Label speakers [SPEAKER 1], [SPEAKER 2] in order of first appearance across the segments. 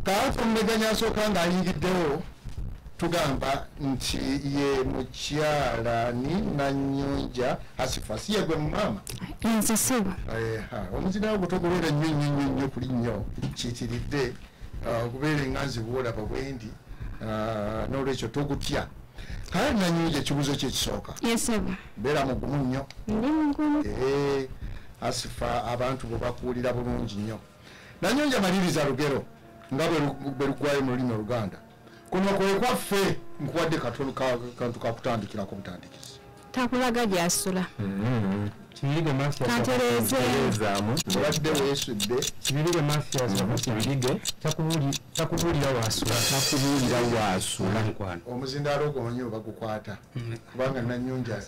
[SPEAKER 1] Kaatu mmeganya asooka ng'ayingiddewo tugamba nti ye mukyala ni Nanyonja Asifa si yegwe mumama
[SPEAKER 2] nze sebo
[SPEAKER 1] omuzira ogutogobeera nnyo kuli nnyo kiyitiridde okubeera enganzi bwolaba bwendi n'olwekyo togutya kale Nanyonja ekibuuzo kye kisooka beera mugumu nnyo
[SPEAKER 2] ndi mugumu
[SPEAKER 1] Asifa abantu bwe bakuwulira bulungi nnyo Nanyonja maliriza lugero nga bwe lugwayo mu lulimi Oluganda kuno kwe kwaffe nkuwadde kantu kakutandikirako butandikizi
[SPEAKER 2] takulaga gyasula
[SPEAKER 3] Kibirige Mafia
[SPEAKER 2] kantereezaamu
[SPEAKER 1] obadde weesudde
[SPEAKER 3] Kibirige Mafia Kibirige takubuulira waasula nkwano
[SPEAKER 1] omuzindaalo gwonyo bagukwata kubanga Nanyonja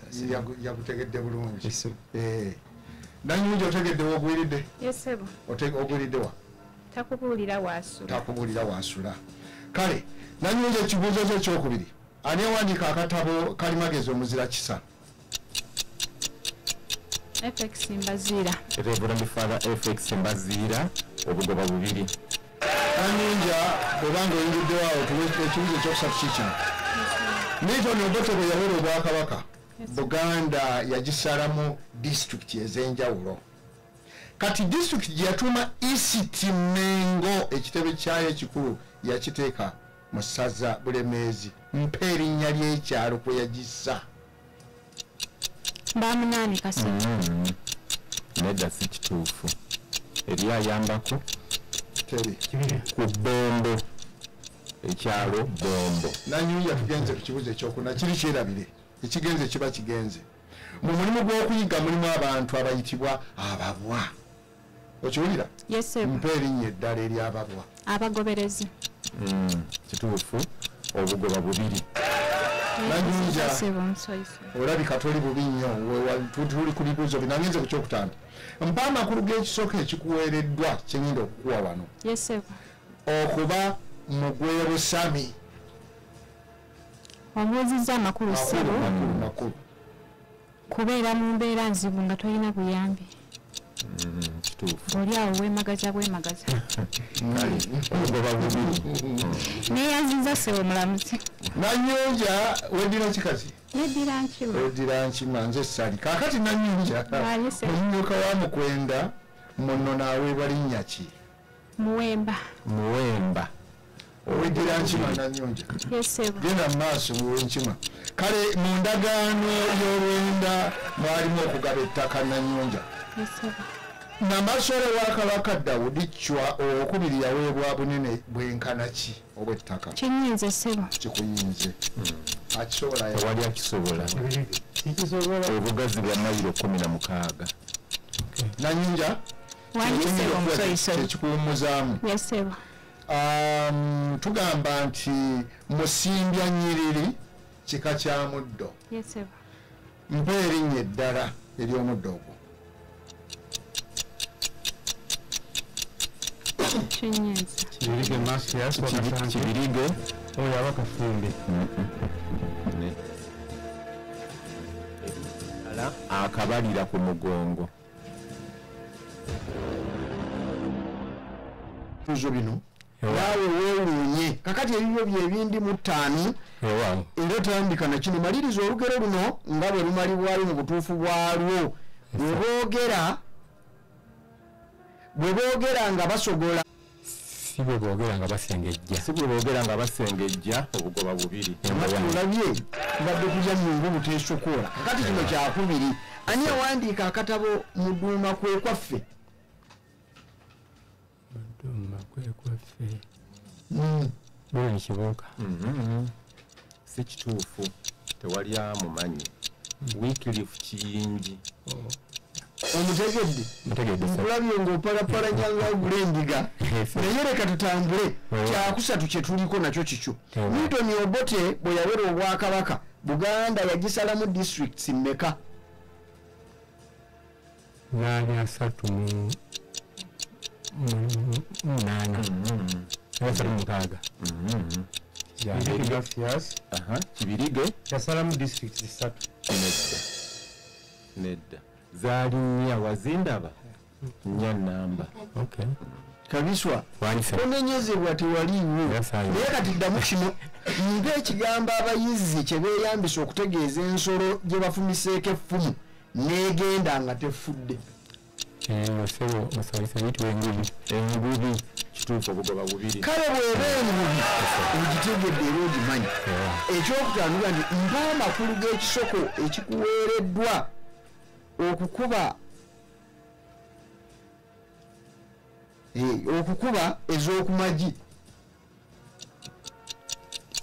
[SPEAKER 1] yagutegedde bulungi Nanyonja otegedde wogwiridde ogwiridde wa takubuulira waasula kale Nanyonja ekibuuzo kye ekyokubiri ani awandiika akatabo kalimagezi omuzira kisa
[SPEAKER 2] FX Mbaziira
[SPEAKER 4] Reverend Father FX Mbaziira obugoba bubiri
[SPEAKER 1] Nanyonja bwebanga oyingiddewawo ekibuuzo ekyokusatu kikino Milton Obote bwe yaweera obwakabaka Buganda yagisalamu disitulikiti ez'enjawulo kati disitulikiti gye yatuuma East Mengo ekitebe kyayo ekikulu yakiteeka mu ssaza Bulemeezi mpa erinnya ly'ekyalo kwe yagissa
[SPEAKER 2] Bamunaani Kasebe
[SPEAKER 4] nedda si kituufu eri ayambako
[SPEAKER 1] teri
[SPEAKER 4] ku Bombo ekyalo Bombo
[SPEAKER 1] Nanyonja tugenze ku kibuuzo ekyokuna kiri kyerabire ekigenze kiba kigenze mu mulimu gw'okuyiga mulimu abantu abayitibwa ababwa okiwulira mpa erinnya eddala ery'ababwa
[SPEAKER 2] abagoberezi
[SPEAKER 4] kituufu obugoba bubiri
[SPEAKER 1] Nanyonja olabika toli bubi nnyo tuli ku bibuuzo binangenze ku kyokutaano mpa amakulu g'ekisooka ekikuweereddwa kyenyinda okukuwa wano okuba mugwebusami
[SPEAKER 2] obuuzizza amakulu sebo
[SPEAKER 1] makulu
[SPEAKER 2] kubeera mu mbeera nzibu nga tolina buyambi
[SPEAKER 4] kituufu
[SPEAKER 2] oli awo weemagaza
[SPEAKER 4] obugoba bubiri
[SPEAKER 2] neeyanziza sebo mulamuzi
[SPEAKER 1] Nanyonja weddira kikazi weddira nkima nze sali kaakati Nanyonja omumyuka wa mukwenda muno naaweebwa linnya ki
[SPEAKER 2] Muwemba
[SPEAKER 1] oweddira nkima Nanyonja genda mu maaso muwe nkima kale mu ndagaano y'olwenda mwalimu okugaba ettaka Nanyonja Namasole wa Kabaka Dawudi Chwa okubiri yaweebwa bunene bwenkana ki obw'ettaka
[SPEAKER 2] kinyinze sebo
[SPEAKER 1] kikuyinze akisobola
[SPEAKER 4] tewali akisobola obugazi bwa mayiro 16
[SPEAKER 1] Nanyonja ekikuwummuzaamu tugamba nti musimbya nnyiriri kika kya muddo mpa erinnya eddala ery'omuddo ogwo
[SPEAKER 3] Kibirige Mafia
[SPEAKER 4] Kibirige
[SPEAKER 3] oyo abakafumbi
[SPEAKER 4] akabalira ku mugongo
[SPEAKER 1] tuzo bino naawe weewuunye kakati ebibyo byebindi mu 5 era otandika na kino maliriza olugero luno nga bwe lumalibwayo mu butuufu bwalwo bwe boogera nga basogola
[SPEAKER 3] si bwe boogera nga basengejja
[SPEAKER 4] obugoba bubiri
[SPEAKER 1] olabye mbadde kujya nyungu buteesokola kakati kino kyakubiri ani awandiika akatabo Muduuma kwe kwaffe
[SPEAKER 3] Bwoni Kibuuka
[SPEAKER 4] si kituufu tewali amumanyi Wycliffe Kiyingi
[SPEAKER 1] omutegedde nkulabye ng'opalapalanya nga gulendiga naye leka tutambule kyakusatu kye tuliko nakyo kikyo Milton Obote bwe yaweera obwakabaka Buganda yagisalamu districts mmeka
[SPEAKER 3] 838
[SPEAKER 4] Kibirige
[SPEAKER 3] yasalamu districts 3
[SPEAKER 4] nedda zaali nnya wazindaba nnya namba
[SPEAKER 1] kabiswa
[SPEAKER 3] Wanise.
[SPEAKER 1] onenyezebwa tewaliiwo naye kati ddamu kino ng'ekigambo abayizi kye beeyambisa okutegeeza ensolo gye bafumiseeko effumu n'egenda nga tefudde
[SPEAKER 3] osebo osabisa bitwa engubi kituufu obugoba bubiri
[SPEAKER 1] kale bw'eba engubi ogitegedde era ogimanyi ekyokutandika nti mpa amakulu g'ekisoko ekikuweereddwa okukuba ez'okumagi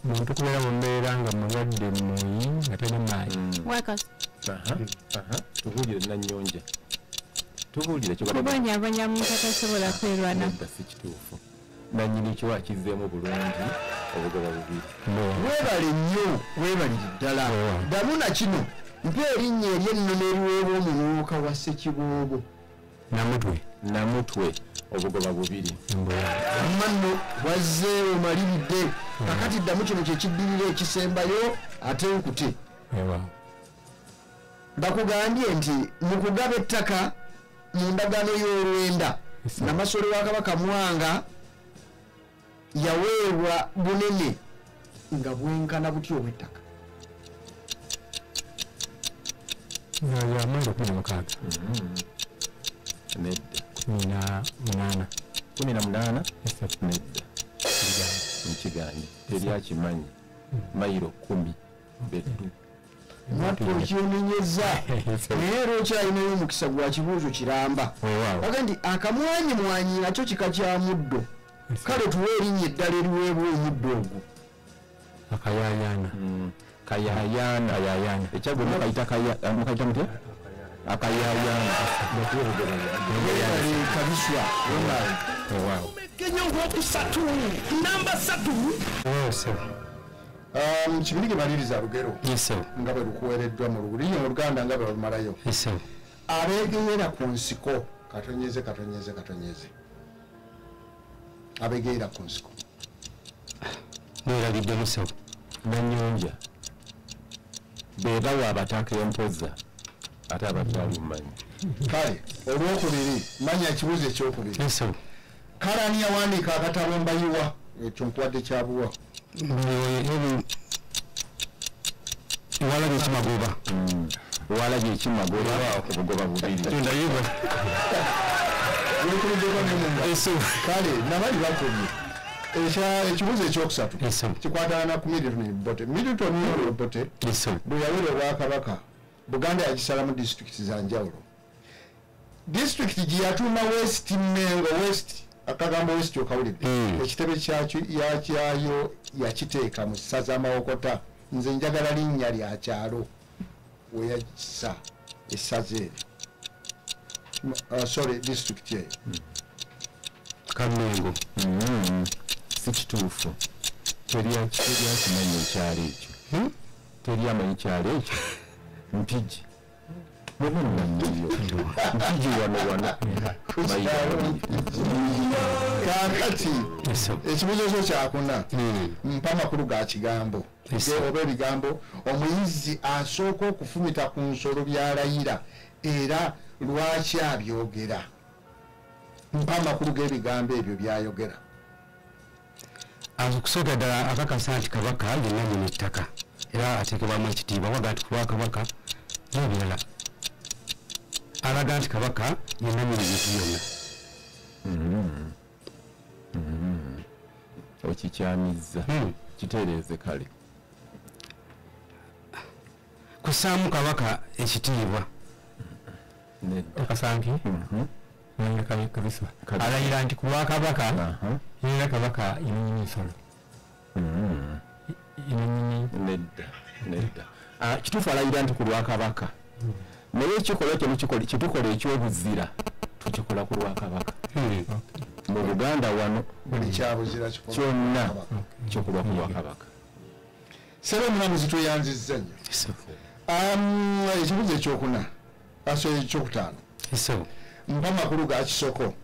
[SPEAKER 3] muntu kubeera mu mbeera nga mulwadde muyi nga tali maanyi
[SPEAKER 4] tubuulire nanyonja tubuulire
[SPEAKER 2] kubonyabonya muntu atasobola kwerwana
[SPEAKER 4] si kituufu nanyini kyo akizzeemu bulungi obugoba bubiri
[SPEAKER 1] weebale nnyo weebalire ddala ddamu na kino mpa erinnya ery'ennono eriweebwa omumyuka wa ssekiboobo
[SPEAKER 4] namutwe obugoba bubiri
[SPEAKER 1] manno wazzeewo maliridde kakati ddamu kino kyekiddirira ekisembayo ate nkute bakugambye nti mu kugaba ettaka mu ndagaano y'olwenda namasole wa kabaka Mwanga yaweebwa bunene nga bwenkana butyo obw'ettaka
[SPEAKER 3] yamwenda 16
[SPEAKER 4] nedda 18 nedda mukiganye teri akimanyi mayiro 10 beddu
[SPEAKER 1] mwattu okyonenyeza naye era okyalinayo omukisa gwa kibuuzo kiramba aga nti akamwanyi nakyo kika kya muddo kale tuwe erinnya eddala eriweebwa omuddo ogwo
[SPEAKER 4] kayayaana ekyagwe mukayita mutya akayayaana
[SPEAKER 1] kabiswa
[SPEAKER 5] Kenya wokusatu namba 3
[SPEAKER 1] kibiri gemaliriza lugero nga bwe lukuweereddwa mu lulimi oluganda nga bwe lumalayo abeegeyera ku nsiko katonyeze abeegeyera ku nsiko
[SPEAKER 3] nerabidde musawo
[SPEAKER 4] nanyonja bebawa abataka empoza ate abatwali mumanyi
[SPEAKER 1] kale olwokubiri manya ekibuuzo ekyokubiri kale ani yawandiika akatabo mbayiwa ekyo nkuwadde kyabuwa
[SPEAKER 3] walabye ekimagoba
[SPEAKER 4] walabye ekimagoba obugoba bubiri
[SPEAKER 1] kale nabali bakomye ekibuuzo ekyokusatu kikwatagana ku Middleton Obote bwe yaweera obwakabaka Buganda yagisalamu disitulikiti za njawulo disitulikiti gye yatuuma West Mengo West akagambo West okawulidde ekitebe yakyayo yakiteeka mu ssaza Mawokota nze njagala linnya lya kyalo we yagisa essaza eryo disitulikiti eyo
[SPEAKER 3] Kamengo
[SPEAKER 4] si kituufu teriakimanyi ekyalo ekyo teriamanyi ekyalo ekyo mpigi mubunanniyo mpigi wano
[SPEAKER 1] kakati ekibuuzo kyo kyakuna mpa amakulu ga kigambo oba ebigambo omuyizi asooka okufumita ku nsolo byalayira era lwaki abyogera mpa amakulu g'ebigambo ebyo byayogera
[SPEAKER 3] akusooka ddala akakasa nti kabaka yenna nyina ettaka era ateekebwamu ekitiibwa waga nti kulwa kabaka n'ebirala alaga nti kabaka yenna nyina bintu byonna
[SPEAKER 4] okikyamizza kitereeze kale
[SPEAKER 3] kussaamu kabaka ekitiibwa akasanki kabisa alayira nti ku lwakabaka yenna kabaka yenyini nsolo
[SPEAKER 4] nedda kituufu alayira nti ku lwakabaka naye ekikolwa kyetukola ekyobuzira tukikola ku lwakabaka mu Buganda wano
[SPEAKER 1] buli kyabuzira
[SPEAKER 4] kyonna kyokulwa ku lwakabaka
[SPEAKER 1] sebe omulamuzi tweyanzizza nnyo ekibuuzo ekyokuna ekyokutaano mpa amakulu ga kisoko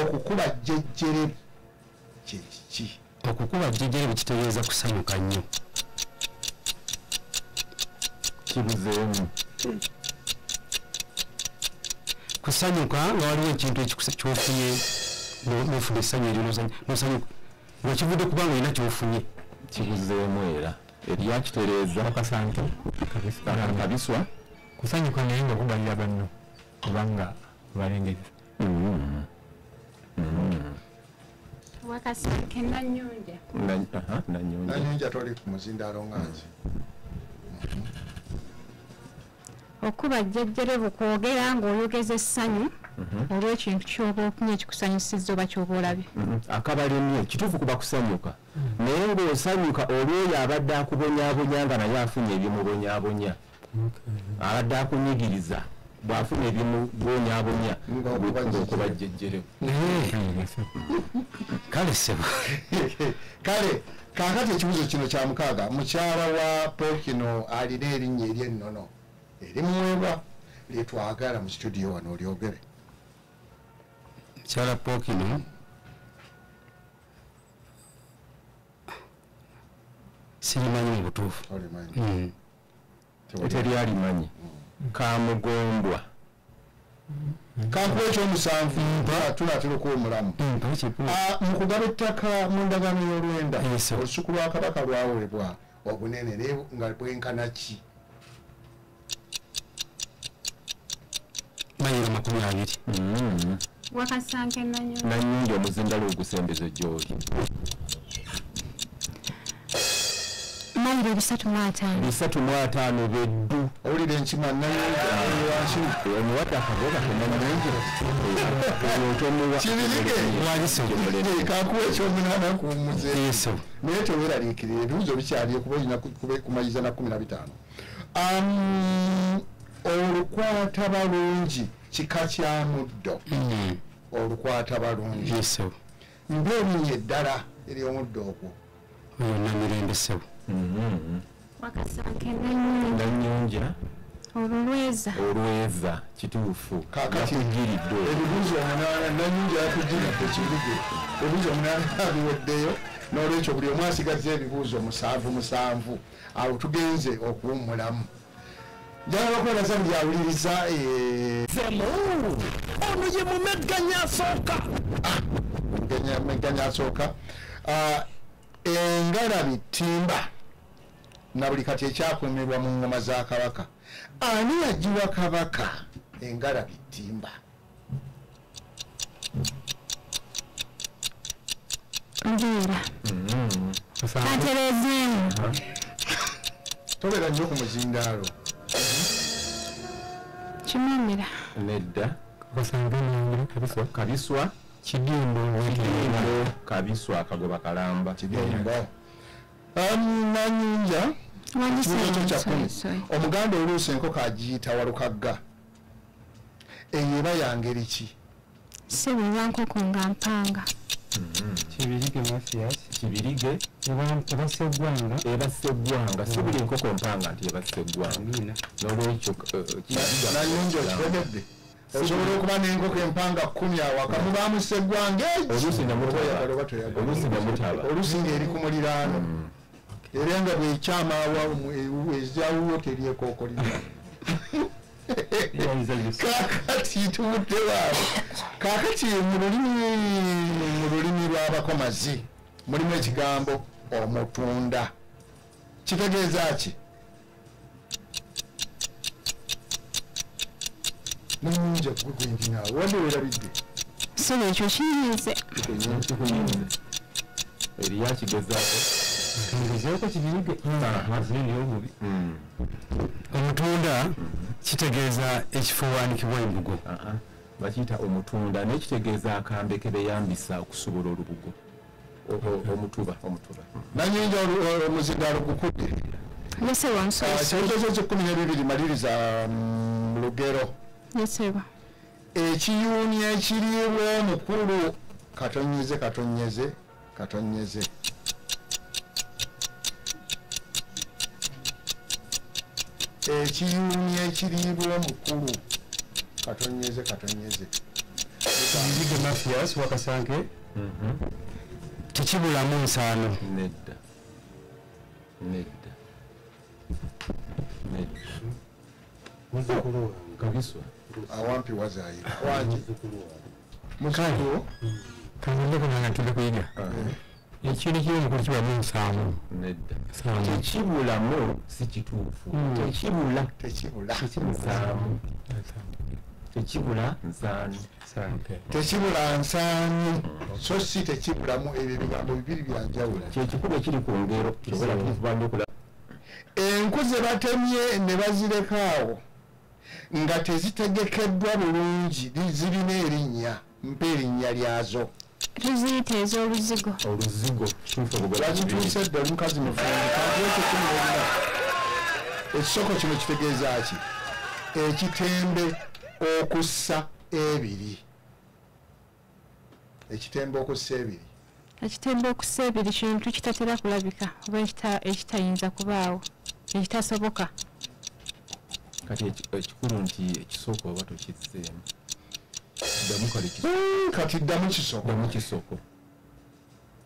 [SPEAKER 1] okukuba jjejjere kyekiki
[SPEAKER 3] okukuba jjejjere bwekitegeeza kusanyuka nnyo
[SPEAKER 4] kibuzeemu
[SPEAKER 3] kusanyuka nga waliwo ekintu ekyofunye nofuna essanyu eryo nosanyuka ngakivudde kubanga olina kyofunye
[SPEAKER 4] kibuzeemu era eryakitereeza
[SPEAKER 6] Wakasanke
[SPEAKER 4] kabiswa
[SPEAKER 6] kusanyuka naye nga kubalira banno kubanga balengeza
[SPEAKER 2] Wakasanke Nanyonja.
[SPEAKER 1] Nanyonja toli ku muzindaalo nganzi.
[SPEAKER 2] Okuba jjajjere kwogera ng'oyogeza essanyu olw'ekintu ky'oba ofunye ekikusanyusizza oba ky'oba olabye.
[SPEAKER 4] Akabalemye kituufu kuba kusanyuka naye ng'osanyuka olw'oyo abadde akubonyaabonya nga naye afunye ebimubonyaabonya abadde akunyigiriza bw'afuna ebimubonyaabonya ng'okuba jjejjere
[SPEAKER 3] kale sebo
[SPEAKER 1] kale kaakati ekibuzo kino kya mukaaga mukyala wa Pokino alina erinnya ery'ennono erimuweebwa lyetwagala mu studio wano olyogere.
[SPEAKER 3] mukyala Pokino sirimanyi mu butuufu
[SPEAKER 4] teri alimanyi kamugombwa
[SPEAKER 1] kankuwa ekyomusanvu tunatera okuwa omulamu mu kugaba ettaka mu ndagaano y'olwenda olusuku lwa kabaka lwaweebwa obunene naye nga bwenkana ki?
[SPEAKER 3] mayiro 20.
[SPEAKER 2] Wakasanke Nanyonja.
[SPEAKER 4] Nanyonja omuzindalo ogusembeze gy'oli
[SPEAKER 2] mayiro 305
[SPEAKER 4] beddu
[SPEAKER 1] owulira enkima Nanyonja
[SPEAKER 4] omuwata akagoba kenanyonja
[SPEAKER 1] kibirige kankuwa ekyomunaana kuwummuze naye teweeraliikirira ebibuzo bikyali kuba olina kumaliriza na 15. Olukwata balungi kika kya muddo. Olukwata balungi ng'erinnya eddala ery'omuddo ogwo.
[SPEAKER 3] oyo Namirembe sebo.
[SPEAKER 2] Wakasanke
[SPEAKER 4] Nanyonja
[SPEAKER 2] olweza
[SPEAKER 4] kituufu
[SPEAKER 1] kaakati ebibuzo 8 Nanyonja yakugiridde kibuge ebibuzo 8 biweddeyo n'olwekyo buli omu asigaze ebibuuzo 7 awo tugenze okuwummulamu. Njagala okwebaza byawuliriza
[SPEAKER 5] ono ye mumegganya asooka
[SPEAKER 1] mumegganya asooka engalabi ttimba na buli kati ekyakuumirwa mu ngoma za kabaka. Ani yagiwa kabaka engalabi ttimba?
[SPEAKER 2] Ngira katerezeemu
[SPEAKER 1] tobeera nnyo ku muzindaalo
[SPEAKER 2] kimumira
[SPEAKER 4] nedda
[SPEAKER 6] Wakasanke Nanyonja
[SPEAKER 4] kabiswa
[SPEAKER 6] Kidimbo
[SPEAKER 4] kabiswa akagoba kalamba
[SPEAKER 1] kidimbo. Nanyonja omuganda oluusi enkoko agiyita walukagga eyo eba yangeri ki?
[SPEAKER 2] sibulwa nkoko nga mpanga.
[SPEAKER 6] Kibirige Mathias
[SPEAKER 4] kibirige
[SPEAKER 6] eba seggwanga
[SPEAKER 4] si buli enkoko mpanga nti eba seggwanga n'olwekyo
[SPEAKER 1] Nanyonja okitegedde osobola okuba n'enkoko empanga 10 awaka mubaamu seggwanga oluusi ng'eri ku muliraano era nga bwekyamaawa ezawuwo teryekookolira. Kaakati tubuddewaabo kaakati mu lulimi lw'abakomazi mulimu ekigambo omutunda kitegeeza ki? Nanyonja gwe gwenginaawe wandi weerabidde
[SPEAKER 2] Solo ekyo kiyinze
[SPEAKER 4] eryakigezaako
[SPEAKER 6] ngezeeko kibirige mazini obubi
[SPEAKER 3] omutunda kitegeeza ekifo wanikibwa embugo
[SPEAKER 4] bakiyita omutunda nekitegeeza akambe ke beyambisa okusobola olubugo omutuba.
[SPEAKER 1] Nanyonja omuzindaalo gukudde
[SPEAKER 2] yesebwa nsoso
[SPEAKER 1] kyogezo 12 maliriza mu lugero.
[SPEAKER 2] yesebwa
[SPEAKER 1] Ekiyuuni ekiriibwa omukulu katonyeze ekiyuuni ekiriibwa omukulu katonyeze
[SPEAKER 3] Kibirige Mathias Wakasanke tekibulamu nsaano.
[SPEAKER 4] nedda
[SPEAKER 6] muzzukulu
[SPEAKER 4] kabiswa
[SPEAKER 1] awampi wazaayira wangi muzukulu
[SPEAKER 6] kanze kunanga tude kuyiga ekintu ky'omukulu kibamu nsaamu
[SPEAKER 4] nedda tekibulamu si kituufu tekibula nsaamu tekibula nsaanu
[SPEAKER 1] tekibula nsaani so si tekibulamu ebyo ebigambo bibiri byanjawula
[SPEAKER 4] kyekikulu ekiri ku ngero kisobola kukubanja
[SPEAKER 1] enku ze batemye ne bazireka nga tezitegekeddwa bulungi zirina erinnya mpa erinnya lyazo
[SPEAKER 2] tuziyita ez'oluzigo
[SPEAKER 1] bakituuse dde omukazi mufundika ekisoko kino kitegeeza ki ekitembe okussa ebiri ekitembe okussa ebiri
[SPEAKER 2] ekitembe okussa ebiri kintu kitatera kulabika oba ekitayinza kubaawo ekitasoboka
[SPEAKER 4] kati ekikulu nti ekisoko oba tokizzeemu
[SPEAKER 1] kati ddamu kisoko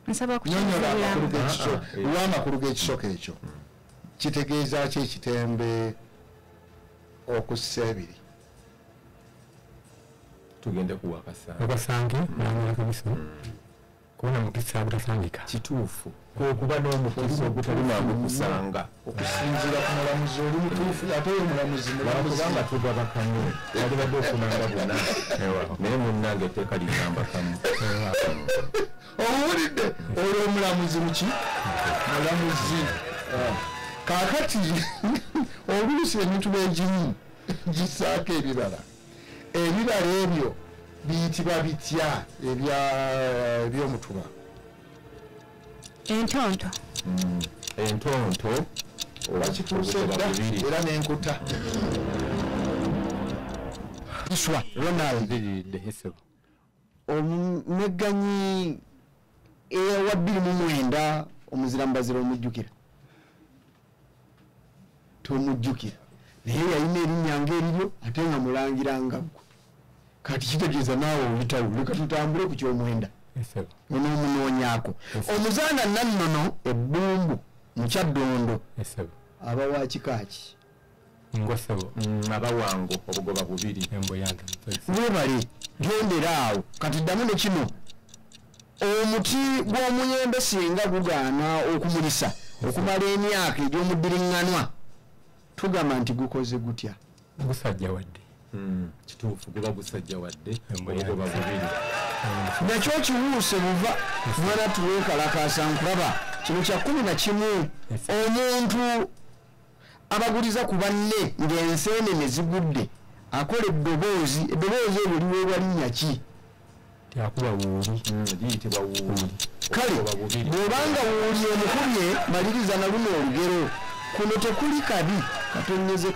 [SPEAKER 2] nsaba
[SPEAKER 1] nyonyola amakulu g'ekisoko ekyo kitegeeza ki ekitembe okussa ebiri
[SPEAKER 4] tugende kuwa
[SPEAKER 6] akasange namala kabiso kubona mukisa abutasangika
[SPEAKER 4] kituufu okuba n'omukisa ogutali mangu kusanga
[SPEAKER 1] okusinziira ku mulamuzi oli mutuufu ate oyo mulamuzi
[SPEAKER 4] kubanga tugaba kamu walibadde ofunanga bonna naye munnange etteeka ligamba kamu
[SPEAKER 1] owulidde olwo omulamuzi muki mulamuzi kaakati oluusi emitwe egimu gisaako ebibala ebyo biyitibwa bitya ebyomutuba
[SPEAKER 4] entonto
[SPEAKER 1] bakituuse dda era n'enkuta
[SPEAKER 3] iswa ronald omumegganyi ewa 29 omuzirambazira omujjukira tomujjukira naye yalina erinnya ng'eriryo ate nga mulangira nga ggwe kati kitegeeza naawe obitawo leka tutambule ku kyomwenda onoomunoonyaako omuzaana nannono ebbumbu mukyaddondo aba wa kikaaki
[SPEAKER 6] ngosebo
[SPEAKER 4] abawango obugoba bubiri
[SPEAKER 3] weebale gendera awo kati ddamu ne kino omuti gw'omuyembe singa gugaana okumulisa okumala emyaka egy'omuddiringanwa tugamba nti gukoze gutya
[SPEAKER 6] gusajja wadde
[SPEAKER 4] kituufu guba gusajja wadde obugoba bubiri
[SPEAKER 3] nakyo kiwuuse buva mwana tuweekalakaasa nkulaba kino kya 11 omuntu abaguliza ku banne ng'enseenene zigudde akola eddoboozi eryo liweebwa linnya ki
[SPEAKER 6] tyakuba wuuli
[SPEAKER 4] liyitibwa wuuli
[SPEAKER 3] kale bw'obanga wuuli omukubye maliriza na luno olugero kuno tekuli kabi katonyeze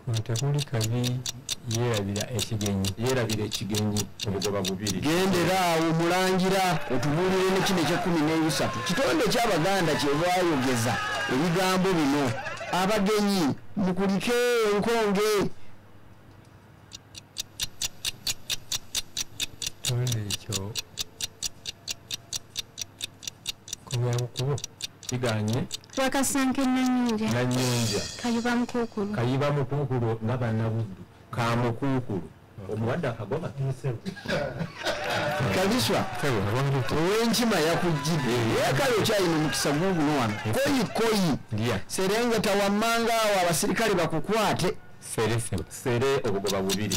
[SPEAKER 6] kuno tekuli kabi
[SPEAKER 4] yeerabira ekigenyi obugoba bubiri
[SPEAKER 3] gendera awo mulangira otubuulire ne kino ekye13 kitonde ky'abaganda kye baayogeza ebigambo bino abagenyi mukulike enkonge
[SPEAKER 6] kitonde ekyo kubakubo
[SPEAKER 4] kiganye
[SPEAKER 2] wakasanke
[SPEAKER 4] nanyonja
[SPEAKER 2] kayiba
[SPEAKER 4] mukuukulu nga bannabuddu kamukuukulu omuwadde akagoba
[SPEAKER 3] kabiswa owenkima yakujjidde ekale okyalina omukisa guguno wano koyi serengeta wammanga awo abasirikale bakukwate
[SPEAKER 4] sere obugoba bubiri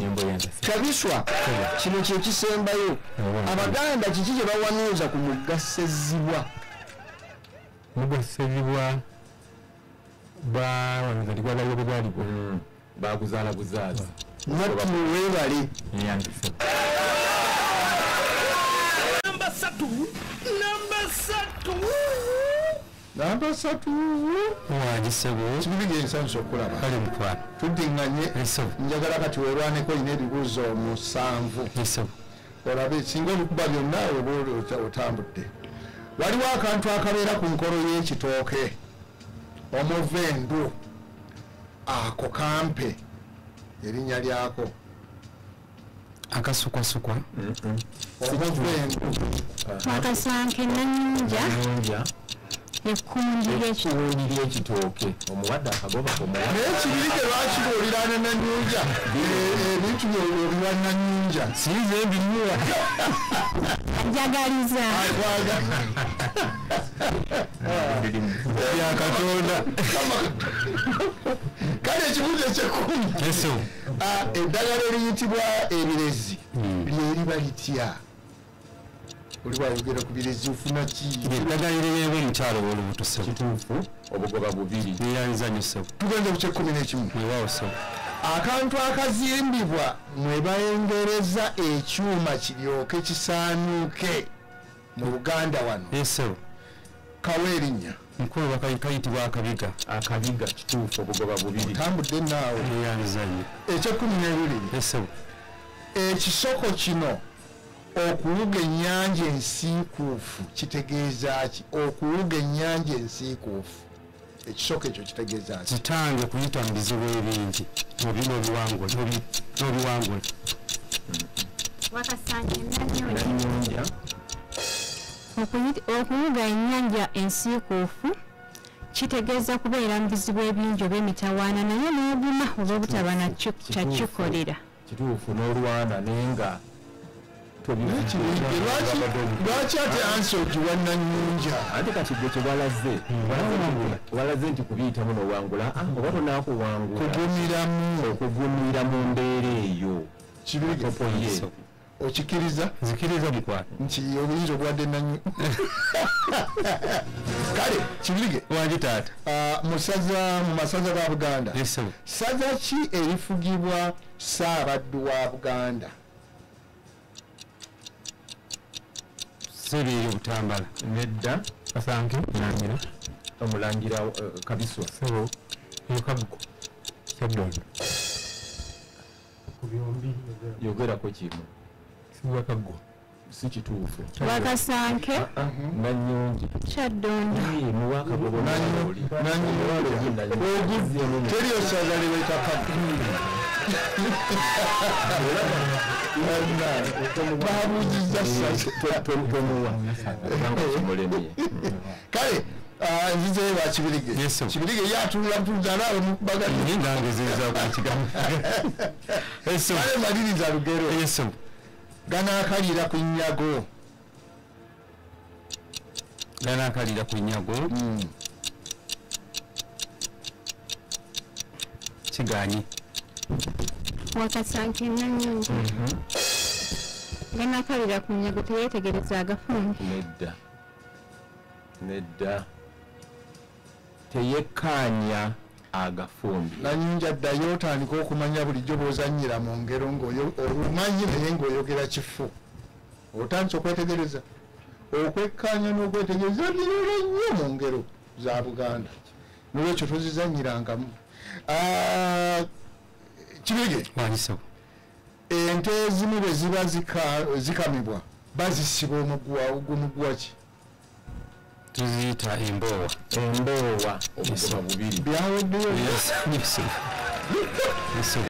[SPEAKER 3] kabiswa kino kyekisembayo abaganda kiki kye bawanuuza ku mugasezibwa
[SPEAKER 6] bawanuzalibwa balyobe bwalibwa
[SPEAKER 4] baguzaala buzaazi
[SPEAKER 3] natu weebale
[SPEAKER 1] namba 3
[SPEAKER 3] wagisebo
[SPEAKER 1] kibibi gensanso okulaba
[SPEAKER 3] kale mutwala
[SPEAKER 1] tuddiŋŋanye njagala kati weerwaneko olina ebibuuzo 7 olabe singa olikuba byonna oba otambudde waliwo akantu akabeera ku nkolo y'ekitooke omuvendu ako kampe erinnya lyako
[SPEAKER 3] akasukwasukwa
[SPEAKER 1] omuvendu
[SPEAKER 2] wakasanke nanyonja ekkundi
[SPEAKER 4] ly'ekitooke omuwadde akagoba
[SPEAKER 1] naye Kibirige lwaki lwoliraana Nanyunja ebintu byolwa Nanyunja
[SPEAKER 6] sinze ebinywa
[SPEAKER 2] ajagaliza
[SPEAKER 6] ya Katonda
[SPEAKER 1] kale ekibuuzo eky'ekkumi
[SPEAKER 6] eso
[SPEAKER 1] eddagala eriyitibwa ebirezi lyeriba litya oli wayogera ku birezi ofuna ki
[SPEAKER 6] eddagala eriyeba omukyalo w'olubuto sebo
[SPEAKER 4] kituufu obugoba bubiri
[SPEAKER 6] neyanzanyo sebo
[SPEAKER 1] tugenze ku ky'ekkumi n'ekimu
[SPEAKER 6] weewaawo sebo
[SPEAKER 1] akantu akazimbibwa mwe bayengereza ekyuma kiryoke kisaanuuke mu Buganda wano
[SPEAKER 6] esebo
[SPEAKER 1] kawa erinnya
[SPEAKER 6] mukulu bakayitibwa akabiga
[SPEAKER 4] kituufu obugoba bubiri
[SPEAKER 1] tambudde naawe
[SPEAKER 6] neyanzanyo
[SPEAKER 1] eky'ekkumi n'ebibiri
[SPEAKER 6] esebo
[SPEAKER 1] ekisoko kino okuwuga ennyanja ensiikuufu kitegeeza ki okuwuga ennyanja ensiikuufu ekisoko ekyo kitegeeza ki
[SPEAKER 6] kitange kuyita mu bizibu ebingi n'obiwangule
[SPEAKER 2] Wakasange Nanyunja okuwuga ennyanja ensiikuufu kitegeeza kubeera mu bizibu ebingi oba emitawaana naye n'obuma oba obutaba nakyakikolera
[SPEAKER 4] kituufu n'olwana naye nga
[SPEAKER 1] lwaki ate ansi ogiwa Nanyunja
[SPEAKER 4] ate kati gwe kyewalaze nti kubiyitamu n'owangula oba tonaakuwangula okugumira mu mbeera eyo
[SPEAKER 1] Kibirige okikiriza
[SPEAKER 6] nzikiriza mukwano
[SPEAKER 1] nti obuyinza obwadde Nanyunja kale Kibirige
[SPEAKER 6] wangi taata
[SPEAKER 1] mu masaza ga Buganda
[SPEAKER 6] esebo
[SPEAKER 1] saza ki erifugibwa Ssaabaddu wa Buganda
[SPEAKER 6] sebeeyo obutambala
[SPEAKER 4] nedda
[SPEAKER 6] Kasanke Mulangira
[SPEAKER 4] omulangira Kabiswa
[SPEAKER 6] sebo ekabuko kyaddondo
[SPEAKER 4] yogerako kimu
[SPEAKER 6] siwakaggwa
[SPEAKER 4] si kituufu
[SPEAKER 2] Wakasanke
[SPEAKER 4] Nanyunja
[SPEAKER 2] Kyaddondo
[SPEAKER 1] teriyo saza liweta babuuziza kale nzizeyo ba Kibirige Kibirige yatulula butuuza naawe
[SPEAKER 6] nangezeza kukigambo
[SPEAKER 1] kale maliriza lugero
[SPEAKER 6] eso
[SPEAKER 1] ganaakalira ku nnyago
[SPEAKER 6] ganaakalira ku nnyago kiganyi
[SPEAKER 2] Wakasanke Nanyunja ganaakalira ku nnyago teyeetegereza agafumbi
[SPEAKER 4] nedda teyekkaanya agafumbi
[SPEAKER 1] Nanyunja ddayo otandika okumanya bulijjo bw'ozannyira mu ngero olumanyi naye ng'oyogera kifu otandise okwetegereza okwekkaanya n'okwetegereza birala nnyo mu ngero za Buganda nolwekyo tozizannyirangamu Kibirige
[SPEAKER 6] wangisebo
[SPEAKER 1] ente ezimu bwe ziba zikamibwa bazisiba omugwa ki
[SPEAKER 6] tuziyita emboowa
[SPEAKER 4] obugoba bubiri
[SPEAKER 1] byaweddeyo
[SPEAKER 6] esebo